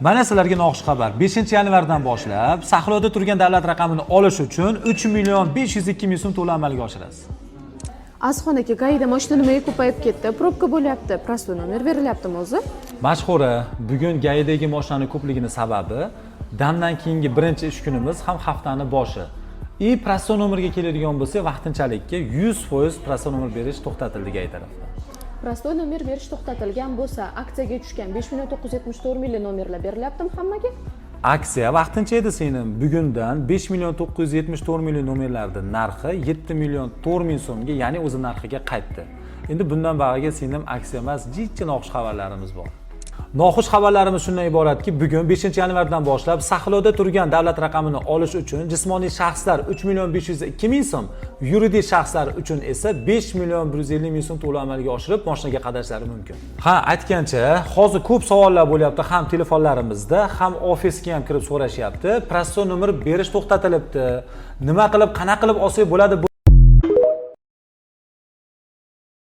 Mana sizlarga noxush xabar. 5-yanvardan boshlab Sahroda turgan davlat raqamini olish uchun 3.502.000 so'm to'lov amalga oshirasiz. Azxon aka, Gaida mashina nimaga ko'payib ketdi? Probka bo'lyapti. Prosto nomer berilyaptimi o'zi? Mashhura, bugun Gaidagi mashinaning ko'pligini sababi damdan keyingi birinchi ish kunimiz ham haftani boshi. Prosto nomerga keladigan bo'lsa, vaqtinchalikka 100% prosto nomer berish to'xtatildi Gaida tarafdan. Prosto nomer berish to'xtatilgan bo'lsa, aksiyaga tushgan 5.974.000 nomerlar berilyaptimi hammaga? Aksiya vaqtincha edi sening. Bugundan 5.974.000 nomerlarning narxi 7.400.000 so'mga, ya'ni o'zi narxiga qaytdi. Endi bundan bag'iga sening aksiya emas, jiddiy noxush xabarlarimiz bor. Noxush xabarlarimiz shundan iboratki, bugun 5-yanvardan boshlab Sahroda turgan davlat raqamini olish uchun jismoniy shaxslar 3.502.000 so'm, yuridik shaxslar uchun esa 5.150.000 so'm to'lov amalga oshirib mashinaga qadashlari mumkin. Ha, aytgancha, hozir ko'p savollar bo'lyapti, ham telefonlarimizda, ham ofisga ham kirib so'rashyapti. Prosto nomer berish to'xtatilibdi. Nima qilib, qanaqa qilib olsak bo'ladi?